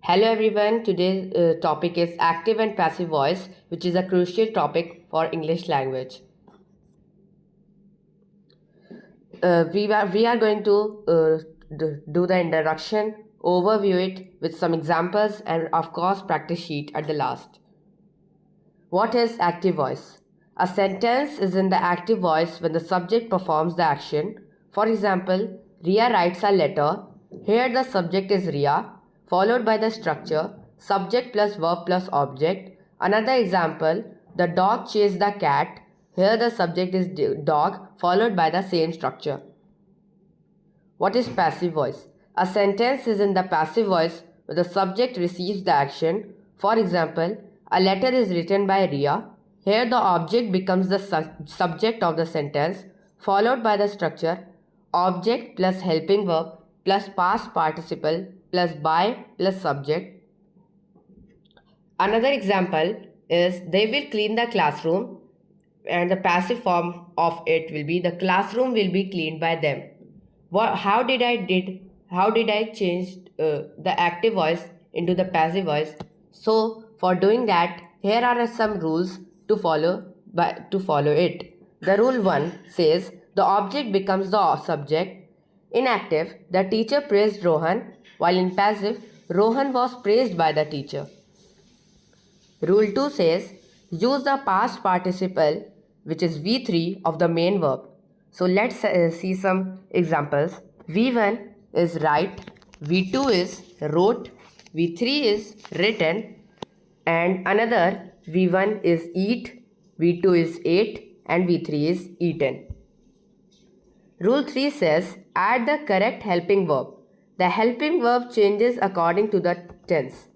Hello everyone, today's topic is active and passive voice, which is a crucial topic for English language. We are going to do the introduction, overview it with some examples, and of course practice sheet at the last. What is active voice? A sentence is in the active voice when the subject performs the action. For example, Ria writes a letter. Here the subject is Ria, followed by the structure subject plus verb plus object. Another example, the dog chased the cat. Here the subject is dog, followed by the same structure. What is passive voice? A sentence is in the passive voice where the subject receives the action. For example, a letter is written by Ria. Here the object becomes the subject of the sentence, followed by the structure object plus helping verb plus past participle plus by plus subject. Another example is they will clean the classroom, and the passive form of it will be the classroom will be cleaned by them. How did I change the active voice into the passive voice? So for doing that, here are some rules to follow it. The rule 1 says the object becomes the subject. In active, the teacher praised Rohan, while in passive, Rohan was praised by the teacher. Rule 2 says use the past participle, which is V3 of the main verb. So let's see some examples. V1 is write, V2 is wrote, V3 is written, and another V1 is eat, V2 is ate, and V3 is eaten. Rule 3 says add the correct helping verb. The helping verb changes according to the tense.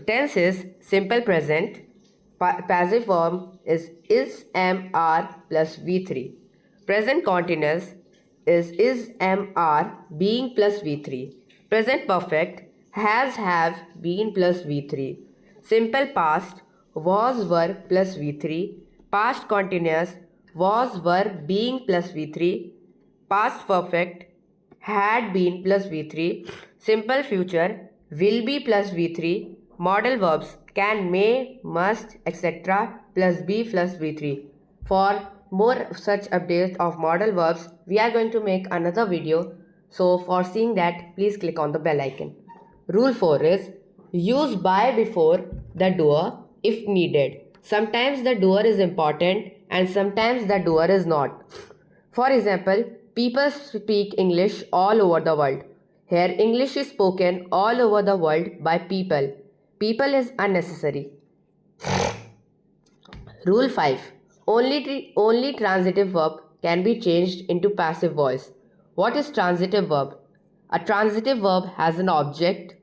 Tense is simple present. Passive form is am, are plus V3. Present continuous is am, are, being plus V3. Present perfect has, have, been plus V3. Simple past was, were plus V3. Past continuous was, were, being plus V3. Past perfect had been plus V3. Simple future will be plus V3. Modal verbs can, may, must, etc. plus be plus V3. For more such updates of modal verbs, we are going to make another video. So for seeing that, please click on the bell icon. Rule 4 is use by before the doer if needed. Sometimes the doer is important and sometimes the doer is not. For example, people speak English all over the world. Here English is spoken all over the world by people. People is unnecessary. Rule 5. Only transitive verb can be changed into passive voice. What is transitive verb? A transitive verb has an object,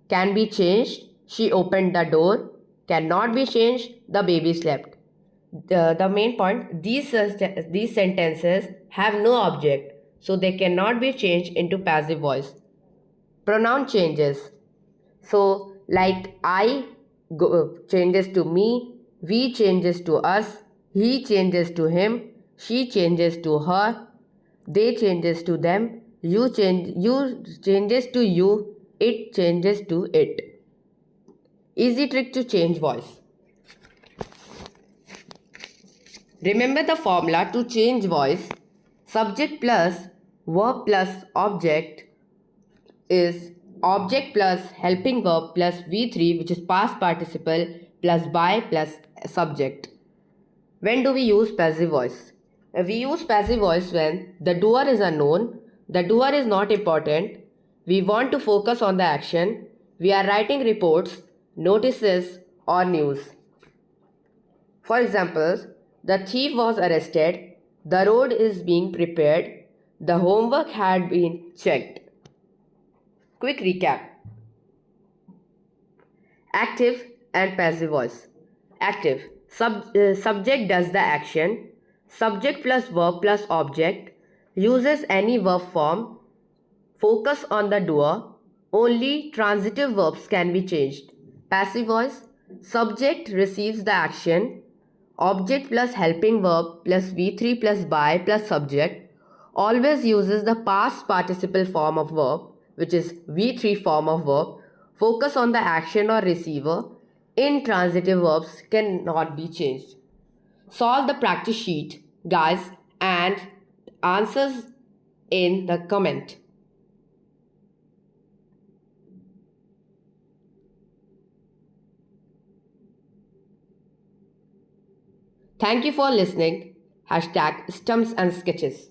can be changed, she opened the door, cannot be changed, the baby slept. The main point, these sentences have no object, so they cannot be changed into passive voice. Pronoun changes. So like I changes to me, we changes to us, he changes to him, she changes to her, they changes to them, you changes to you, it changes to it. Easy trick to change voice. Remember the formula to change voice. Subject plus verb plus object is object plus helping verb plus V3, which is past participle, plus by plus subject. When do we use passive voice? We use passive voice when the doer is unknown, the doer is not important, we want to focus on the action, we are writing reports, notices, or news. For example, the thief was arrested, the road is being prepared, the homework had been checked. Quick recap. Active and passive voice. Active. Subject does the action. Subject plus verb plus object. Uses any verb form. Focus on the doer. Only transitive verbs can be changed. Passive voice. Subject receives the action. Object plus helping verb plus V3 plus by plus subject. Always uses the past participle form of verb, which is V3 form of verb. Focus on the action or receiver. Intransitive verbs cannot be changed. Solve the practice sheet, guys, and answers in the comment. Thank you for listening. Hashtag Stumps and Sketches.